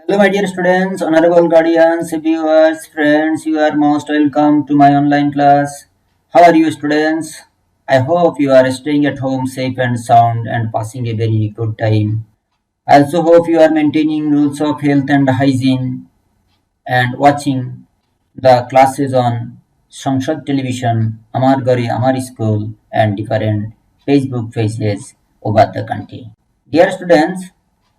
Hello, my dear students, honorable guardians, viewers, friends. You are most welcome to my online class. How are you, students? I hope you are staying at home safe and sound and passing a very good time. I also hope you are maintaining rules of health and hygiene and watching the classes on Sanshad television, Amar Gari, Amar School, and different Facebook pages over the country. Dear students,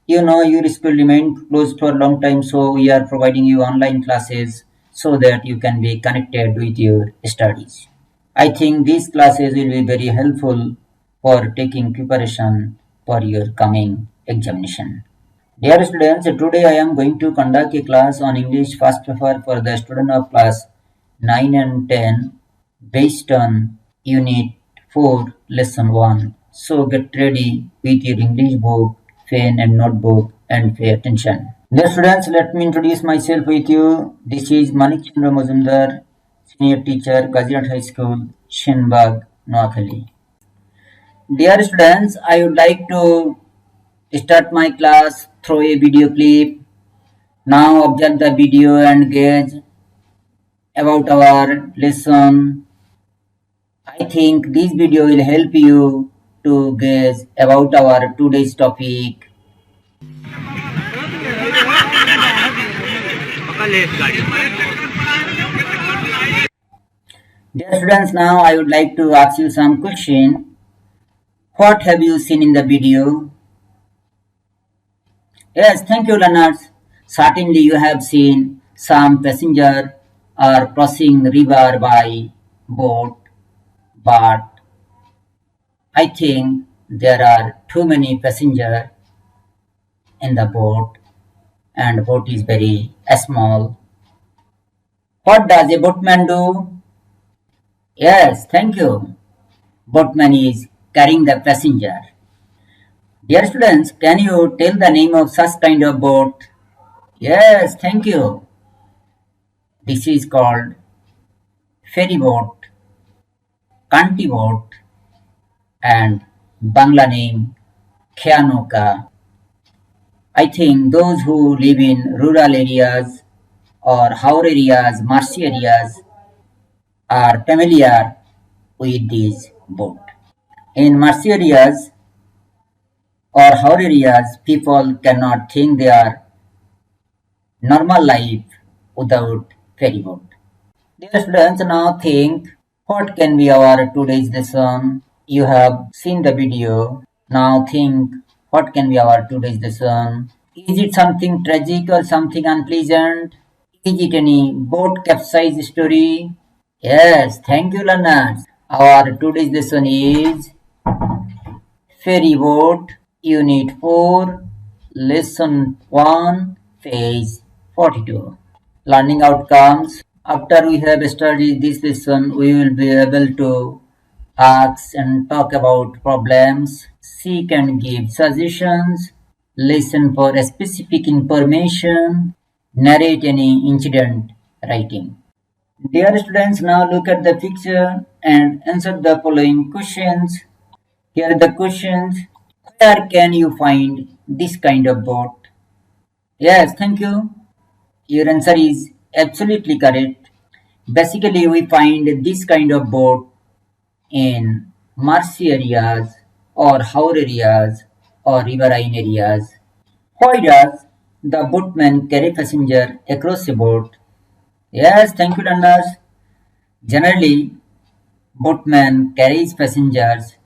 you know your school remained closed for a long time, so we are providing you online classes so that you can be connected with your studies. I think these classes will be very helpful for taking preparation for your coming examination. Dear students, today I am going to conduct a class on English first paper for the student of class 9 and 10 based on Unit 4, Lesson 1. So get ready with your English book, pen and notebook and pay attention. Dear students, let me introduce myself with you. This is Manik Chandra Mazumdar, Senior Teacher, Gazirat High School, Shenbag, Noakhali. Dear students, I would like to start my class through a video clip. Now observe the video and gauge about our lesson. I think this video will help you to gauge about our today's topic. Dear students, now I would like to ask you some question. What have you seen in the video? Yes, thank you, learners. Certainly, you have seen some passenger are crossing river by boat, but I think there are too many passengers in the boat, and boat is very small. What does a boatman do? Yes, thank you. Boatman is carrying the passenger. Dear students, can you tell the name of such kind of boat? Yes, thank you. This is called ferry boat, kanti boat, and Bangla name Khianoka. I think those who live in rural areas or Haur areas, marshy areas are familiar with this boat. In marshy areas or Haur areas, people cannot think their normal life without ferry boat. Dear students, now think what can be our today's lesson. You have seen the video. Now think what can be our today's lesson. Is it something tragic or something unpleasant? Is it any boat capsize story? Yes, thank you, learners. Our today's lesson is Ferry Boat, Unit 4, Lesson 1, page 42. Learning outcomes. After we have studied this lesson, we will be able to ask and talk about problems, seek and give suggestions, listen for specific information, narrate any incident writing. Dear students, now look at the picture and answer the following questions. Here are the questions. Where can you find this kind of boat? Yes, thank you. Your answer is absolutely correct. Basically, we find this kind of boat in marshy areas or haur areas or riverine areas. Why does the boatman carry passenger across a boat? Yes, thank you, learners. Generally, boatman carries passengers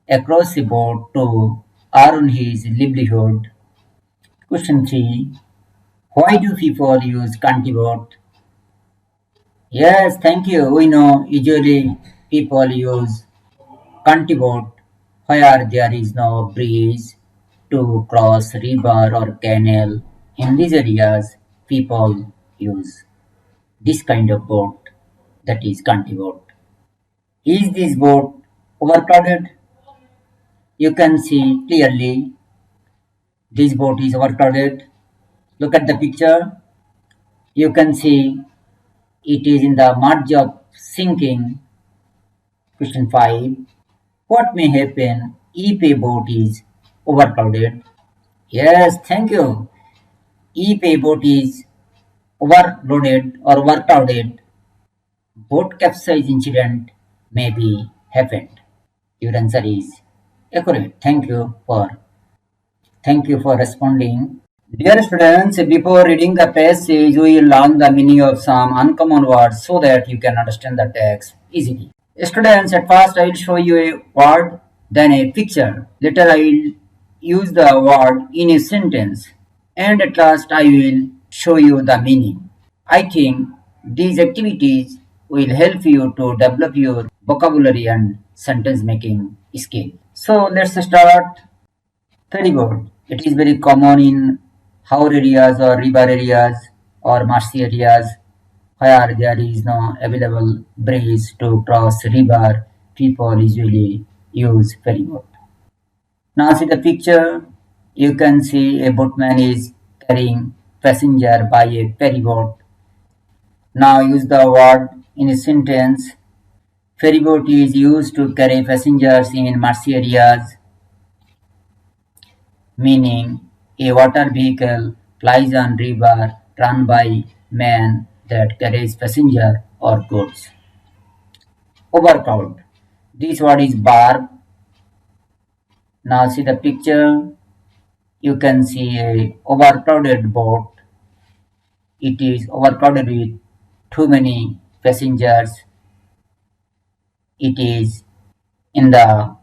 across a boat to earn his livelihood. Question 3. Why do people use canty boat? Yes, thank you. We know usually people use canty boat where there is no bridge to cross river or canal. In these areas, people use this kind of boat, that is canty boat. Is this boat overcrowded? You can see clearly this boat is overcrowded. Look at the picture. You can see it is in the margin of sinking. Question 5. What may happen if a boat is overcrowded? Yes, thank you. If a boat is overloaded or overcrowded, boat capsize incident may be happened. Your answer is accurate. Thank you for responding. Dear students, before reading the passage, we will learn the meaning of some uncommon words so that you can understand the text easily. Students, at first I will show you a word, then a picture. Later I will use the word in a sentence, and at last I will show you the meaning. I think these activities will help you to develop your vocabulary and sentence making skill. So let's start. Ferry boat. It is very common in Haur areas or river areas or marshy areas where there is no available bridge to cross river. People usually use ferry boat. Now see the picture. You can see a boatman is carrying passenger by a ferry boat. Now use the word in a sentence. Ferry boat is used to carry passengers in marshy areas, meaning a water vehicle plies on river run by man that carries passenger or goods. Overcrowd. This word is bar. Now see the picture. You can see a overcrowded boat. It is overcrowded with too many passengers. It is in the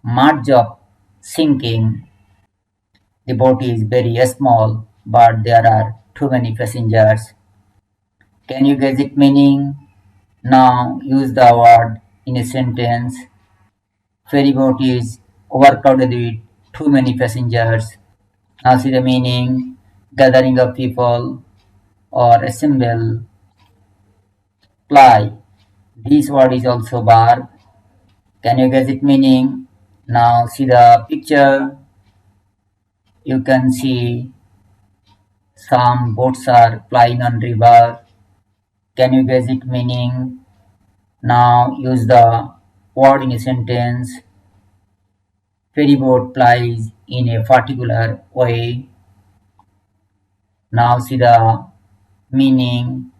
marge of sinking. The boat is very small, but there are too many passengers. Can you guess its meaning? Now use the word in a sentence. Ferry boat is overcrowded with too many passengers. Now see the meaning. Gathering of people or assemble. Ply. This word is also verb. Can you guess its meaning? Now see the picture. You can see some boats are plying on river. Can you guess its meaning? Now use the word in a sentence. Ferry boat plies in a particular way. Now see the meaning.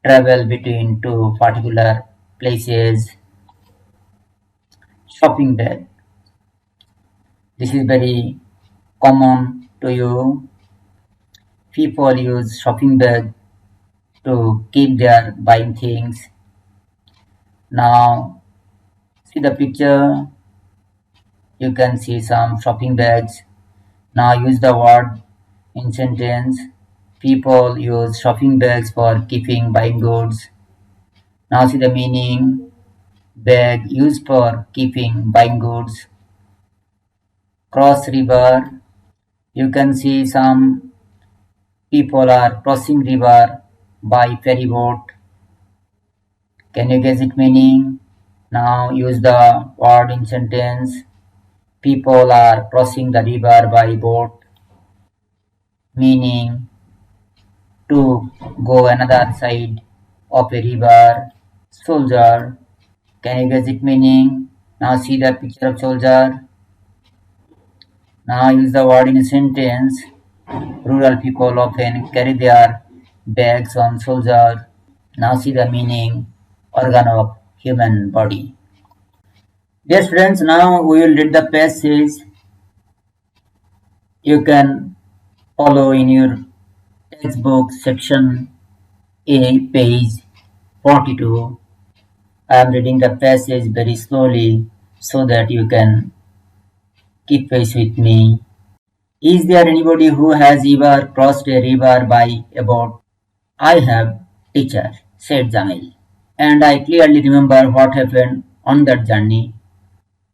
Travel between two particular places. Shopping bag. This is very common to you. People use shopping bag to keep their buying things. Now see the picture. You can see some shopping bags. Now use the word in sentence. People use shopping bags for keeping buying goods. Now see the meaning. Bag used for keeping buying goods. Cross river. You can see some people are crossing river by ferry boat. Can you guess its meaning? Now use the word in sentence. People are crossing the river by boat, meaning to go another side of a river. Soldier. Can you guess its meaning? Now see the picture of soldier. Now use the word in a sentence. Rural people often carry their bags on shoulder. Now see the meaning. Organ of human body. Dear students, now we will read the passage. You can follow in your textbook section A, page 42. I am reading the passage very slowly so that you can keep pace with me. Is there anybody who has ever crossed a river by a boat? I have, teacher, said Jamil, and I clearly remember what happened on that journey.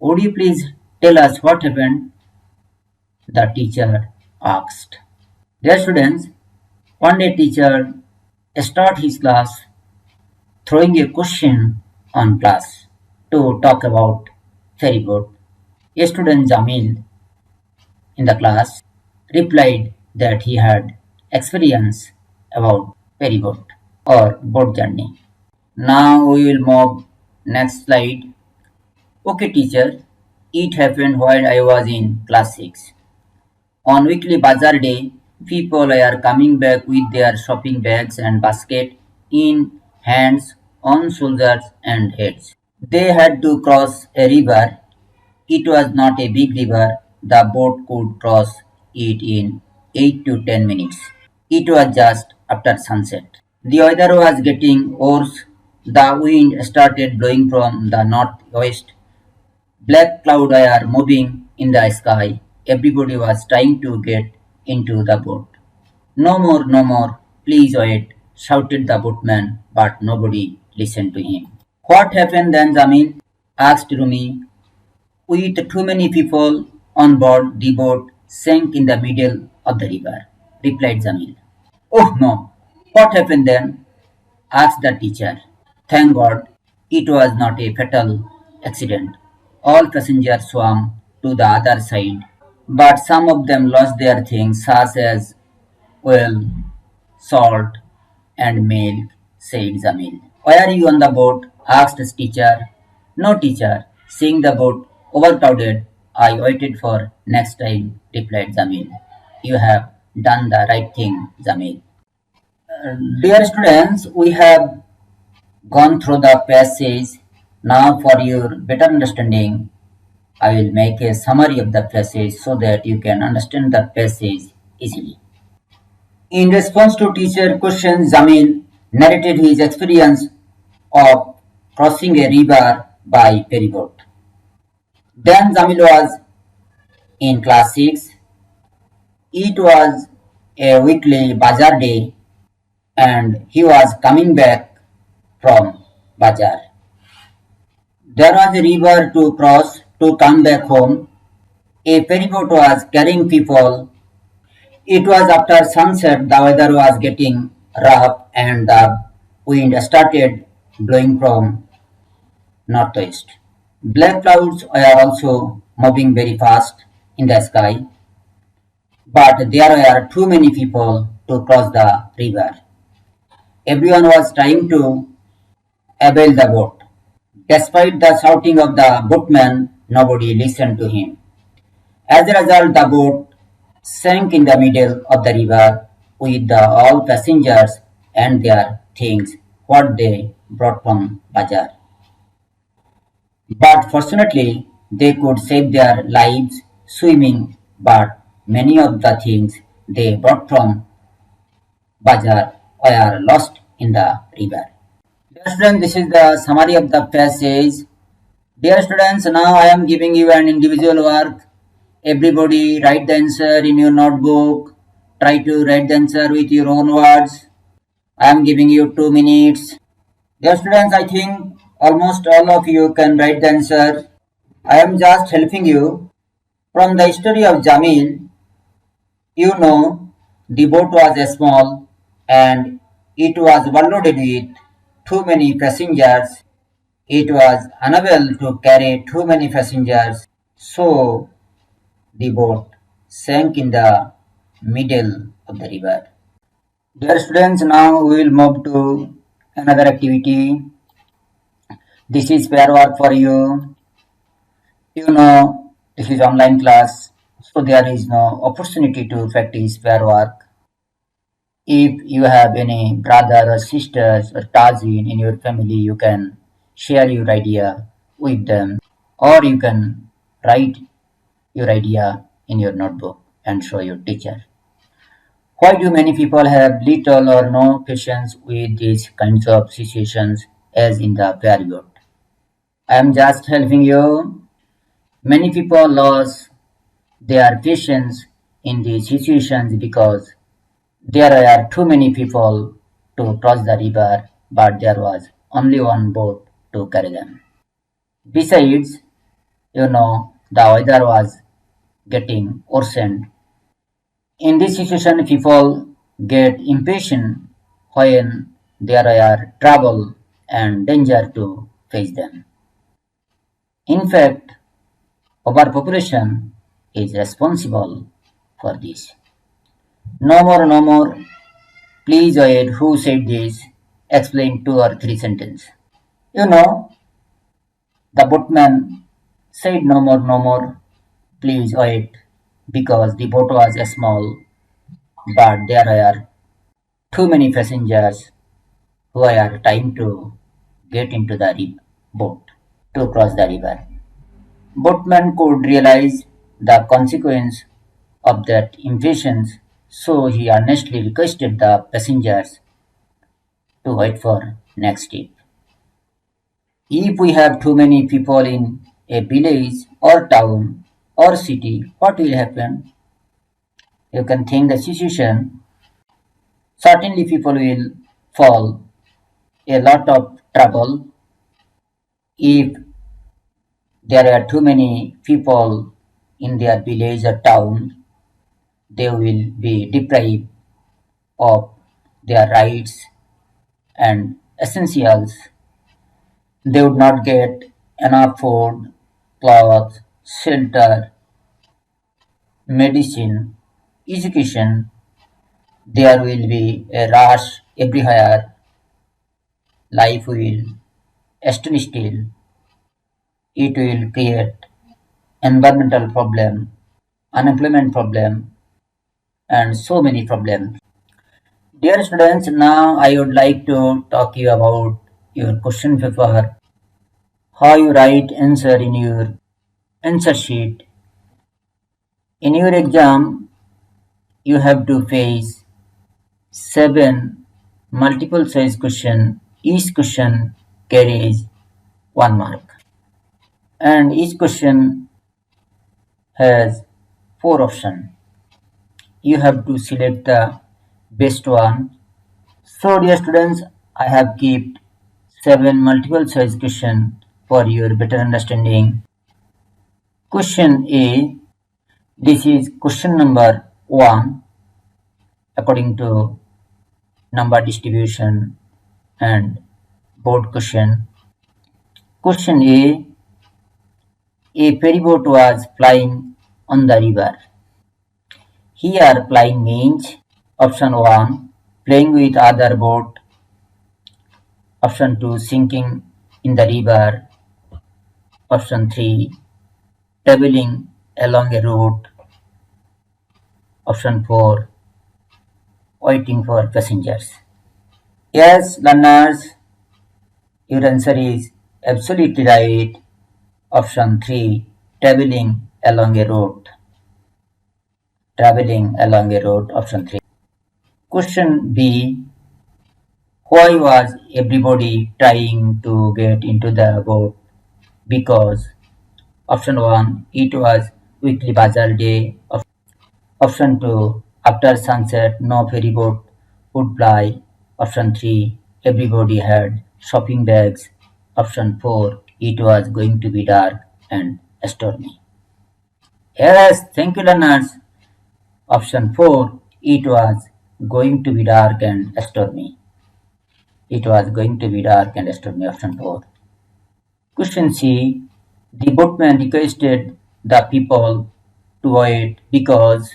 Would you please tell us what happened? The teacher asked. Dear students, one day teacher start his class throwing a question on class to talk about ferry boat. A student Jamil in the class replied that he had experience about ferry boat or boat journey. Now we will move next slide. Okay teacher, it happened while I was in class 6. On weekly bazaar day, People are coming back with their shopping bags and basket in hands, on shoulders and heads. They had to cross a river. It was not a big river. The boat could cross it in 8 to 10 minutes. It was just after sunset. The weather was getting worse. The wind started blowing from the northwest. Black clouds were moving in the sky. Everybody was trying to get into the boat. No more, no more, please wait, shouted the boatman, but nobody listened to him. What happened then, Jamil? Asked Rumi. With too many people on board, the boat sank in the middle of the river, replied Jamil. Oh no, what happened then? Asked the teacher. Thank God, it was not a fatal accident. All passengers swam to the other side, but some of them lost their things, such as oil, salt, and milk, said Jamil. Why are you on the boat? Asked his teacher. No, teacher. Seeing the boat overcrowded, I waited for next time, replied Jamil. You have done the right thing, Jamil. Dear students, we have gone through the passage. Now, for your better understanding, I will make a summary of the passage so that you can understand the passage easily. In response to teacher questions, Jamil narrated his experience of crossing a river by ferryboat. Then Jamil was in class 6. It was a weekly bazaar day and he was coming back from bazaar. There was a river to cross to come back home. A ferryboat was carrying people. It was after sunset, the weather was getting rough and the wind started blowing from northwest. Black clouds were also moving very fast in the sky, but there were too many people to cross the river. Everyone was trying to avail the boat. Despite the shouting of the boatman, nobody listened to him. As a result, the boat sank in the middle of the river with all passengers and their things what they brought from bazaar. But fortunately, they could save their lives swimming, but many of the things they brought from bazaar were lost in the river. Dear students, this is the summary of the passage. Dear students, now I am giving you an individual work. Everybody write the answer in your notebook. Try to write the answer with your own words. I am giving you 2 minutes. Dear students, I think almost all of you can write the answer. I am just helping you. From the history of Jamil, you know the boat was small and it was overloaded with too many passengers. It was unable to carry too many passengers, so the boat sank in the middle of the river. Dear students, now we will move to another activity. This is pair work for you. You know, this is online class, so there is no opportunity to practice pair work. If you have any brother or sisters or cousin in your family, you can share your idea with them, or you can write your idea in your notebook and show your teacher. Why do many people have little or no patience with these kinds of situations as in the period? I am just helping you. Many people lose their patience in these situations because there are too many people to cross the river, but there was only one boat to carry them. Besides, the weather was getting worsened. In this situation, people get impatient when there are trouble and danger to face them. In fact, overpopulation is responsible for this. No more, no more. Please wait. Who said this? Explain 2 or 3 sentences. You know, the boatman said no more, no more. Please wait, because the boat was small but there are too many passengers who are trying to get into the boat to cross the river. Boatman could realize the consequence of that impatience, so he earnestly requested the passengers to wait for next step. If we have too many people in a village or town or city, what will happen? You can think the situation. Certainly people will fall a lot of trouble if there are too many people in their village or town. They will be deprived of their rights and essentials. They would not get enough food, clothes, shelter, medicine, education. There will be a rush everywhere. Life will stand still. It will create environmental problem, unemployment problem, and so many problems. Dear students, now I would like to talk you about your question paper, how you write answer in your answer sheet. In your exam, you have to face 7 multiple choice question. Each question carries 1 mark, and each question has 4 options. You have to select the best one. So dear students, I have kept 7 multiple choice question for your better understanding. Question A, this is question number 1 according to number distribution and board question. Question a ferry boat was plying on the river. Here plying means option 1 playing with other boat, option 2 sinking in the river, option 3 traveling along a route, option 4 waiting for passengers. Yes, learners, your answer is absolutely right. Option 3 traveling along a route. Traveling along a route, option 3. Question B, why was everybody trying to get into the boat? Because option 1 it was weekly bazaar day, option 2 after sunset no ferry boat would ply, option 3 everybody had shopping bags, option 4 it was going to be dark and stormy. Yes, thank you learners. Option 4 it was going to be dark and stormy. It was going to be dark and stormy, option 4. Question C, the boatman requested the people to wait because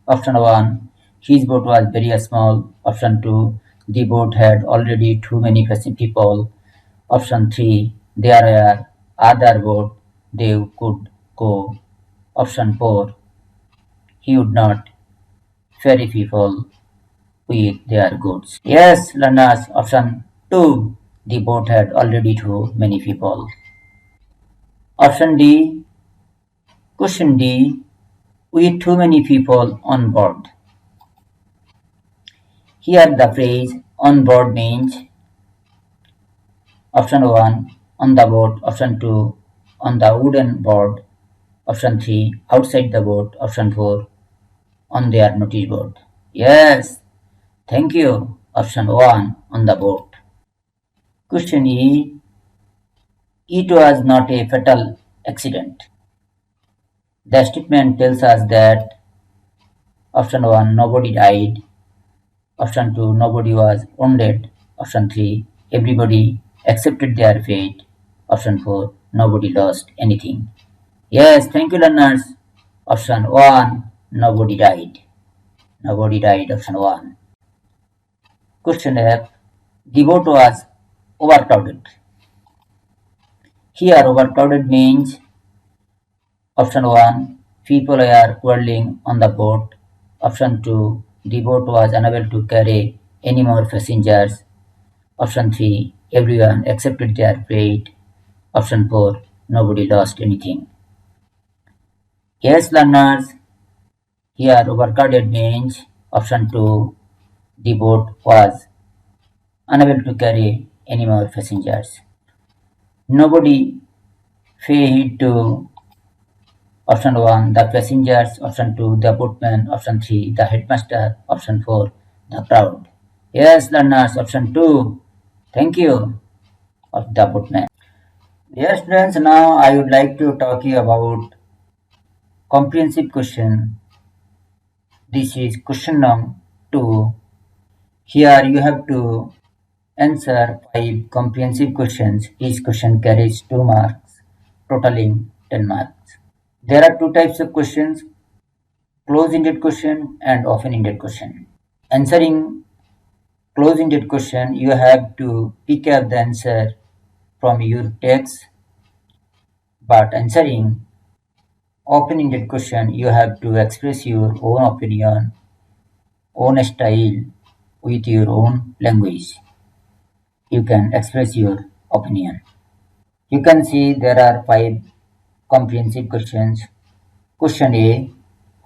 option 1 his boat was very small, option 2 the boat had already too many people, option 3 there are other boat they could go, option 4 he would not ferry people with their goods. Yes, learners, option 2 the boat had already too many people. Option D, question D, with too many people on board. Here the phrase on board means option 1 on the boat, option 2 on the wooden board, option 3 outside the boat, option 4 on their notice board. Yes, thank you. Option 1 on the boat. Question E, it was not a fatal accident. The statement tells us that option 1 nobody died, option 2 nobody was wounded, option 3 everybody accepted their fate, option 4 nobody lost anything. Yes, thank you learners. Option 1 nobody died. Nobody died, option 1. Question F, the boat was overcrowded. Here overcrowded means option 1 people are quarreling on the boat, Option 2, the boat was unable to carry any more passengers. Option 3, everyone accepted their fate. Option 4, nobody lost anything. Yes, learners, here overcrowded means option 2, the boat was unable to carry any more passengers. Nobody paid to option 1, the passengers, option 2, the boatman, option 3, the headmaster, option 4, the crowd. Yes, learners, option 2. Thank you of the boatman. Yes, students, now I would like to talk you about comprehensive question. This is question number 2. Here you have to answer 5 comprehensive questions. Each question carries 2 marks, totaling 10 marks. There are 2 types of questions, close-ended question and open-ended question. Answering close-ended question, you have to pick up the answer from your text, but answering open-ended question, you have to express your own opinion, own style, with your own language. You can express your opinion. You can see there are 5 comprehensive questions. Question A,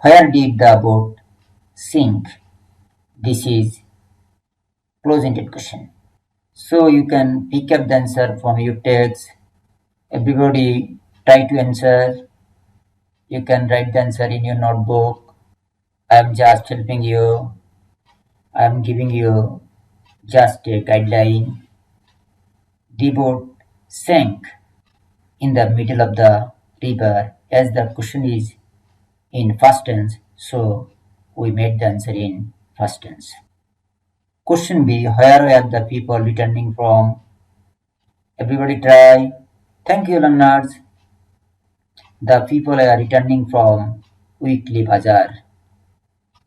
where did the boat sink? This is close-ended question. So you can pick up the answer from your text. Everybody try to answer. You can write the answer in your notebook. I am just helping you. I am giving you just a guideline. The boat sank in the middle of the river as the question is in past tense, so we made the answer in past tense. Question B, where were the people returning from? Everybody try. Thank you, learners. The people are returning from weekly bazaar.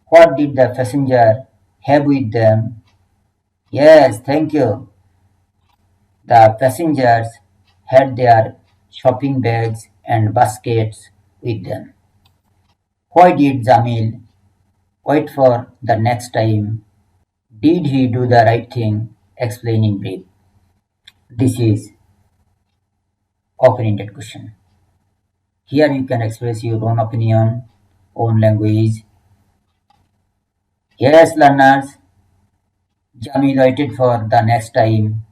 What did the passenger have with them? Yes, thank you. The passengers had their shopping bags and baskets with them. Why did Jamil wait for the next time? Did he do the right thing? Explain in brief. This is open-ended question. Here you can express your own opinion, own language. Yes, learners, Jamil waited for the next time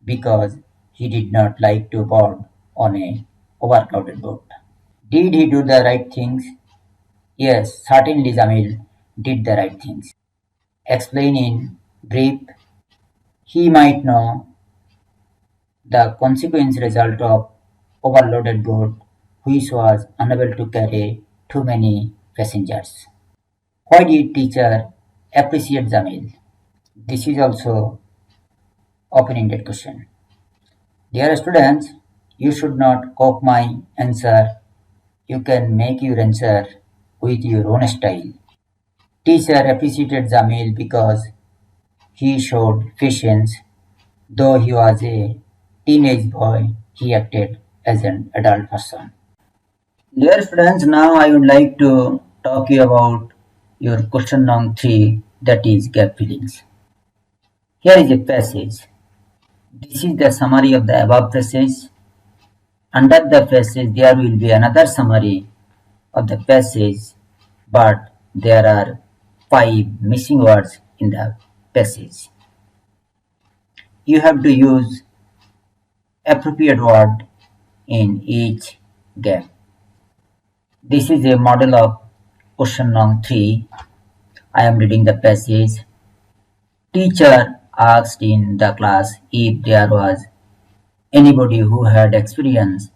because he did not like to board on a overcrowded boat. Did he do the right things? Yes, certainly Jamil did the right things. Explain in brief. He might know the consequence result of overloaded boat which was unable to carry too many passengers. Why did teacher appreciate Jamil? This is also open-ended question. Dear students, you should not copy my answer. You can make your answer with your own style. Teacher appreciated Jamil because he showed patience. Though he was a teenage boy, he acted as an adult person. Dear students, now I would like to talk you about your question number 3, that is gap fillings. Here is a passage. This is the summary of the above passage. Under the passage there will be another summary of the passage, but there are 5 missing words in the passage. You have to use appropriate word in each gap. This is a model of question number 3. I am reading the passage. Teacher asked in the class if there was anybody who had experience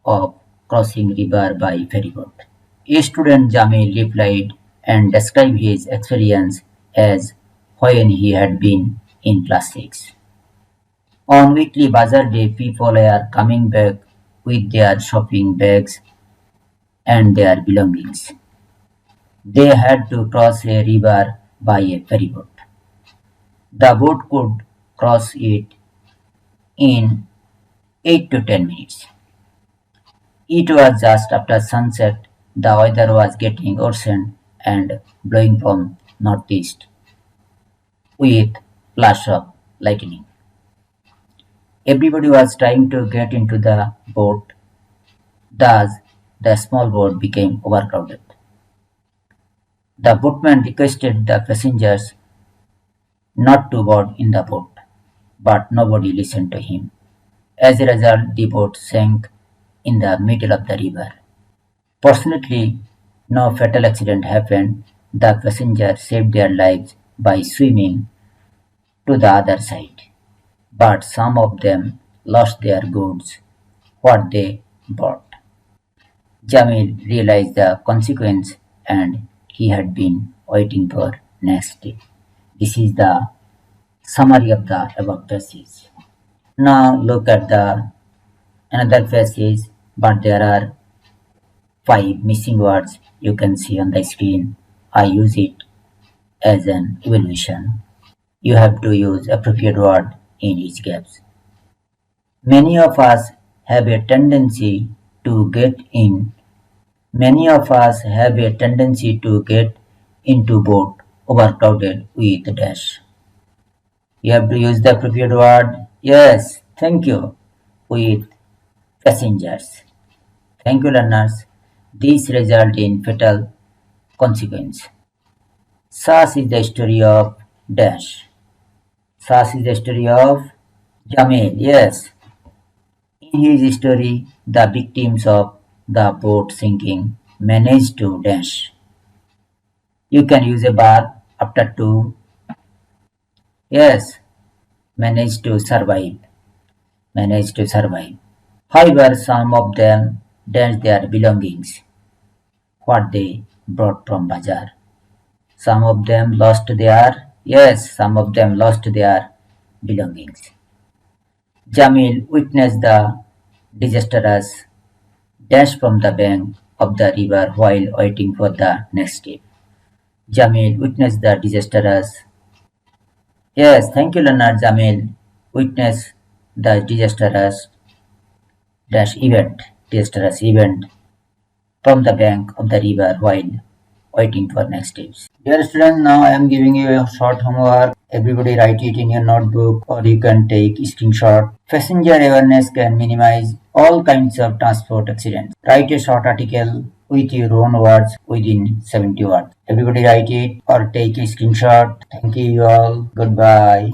of crossing river by ferry boat. A student Jamil replied and described his experience as when he had been in class 6. On weekly bazaar day, people are coming back with their shopping bags and their belongings. They had to cross a river by a ferry boat. The boat could cross it in 8 to 10 minutes. It was just after sunset, the weather was getting worsened and blowing from northeast with flash of lightning. Everybody was trying to get into the boat, thus the small boat became overcrowded. The boatman requested the passengers not to board in the boat, but nobody listened to him. As a result, the boat sank in the middle of the river. Fortunately, no fatal accident happened. The passengers saved their lives by swimming to the other side, but some of them lost their goods, what they bought. Jamil realized the consequence and he had been waiting for next day. This is the summary of the above passage. Now look at the another passage, but there are 5 missing words you can see on the screen. I use it as an evaluation. You have to use appropriate word in each gaps. Many of us have a tendency to get in. Many of us have a tendency to get into boat overcrowded with dash. You have to use the appropriate word. Yes, thank you. With passengers. Thank you, learners. This result in fatal consequence. Sas is the story of dash. Sas is the story of Jamil. Yes. In his story, the victims of the boat sinking managed to dash. You can use a bar after to. Yes. Managed to survive. Managed to survive. However, some of them dashed their belongings, what they brought from bazaar. Some of them lost their, yes, some of them lost their belongings. Jamil witnessed the disastrous dash from the bank of the river while waiting for the next step. Jamil witnessed the disastrous, yes, thank you, learner. Jamil witnessed the disastrous event from the bank of the river while waiting for next steps. Dear students, now I am giving you a short homework. Everybody write it in your notebook or you can take screenshot. Passenger awareness can minimize all kinds of transport accidents. Write a short article with your own words within 70 words. Everybody write it or take a screenshot. Thank you all. Goodbye.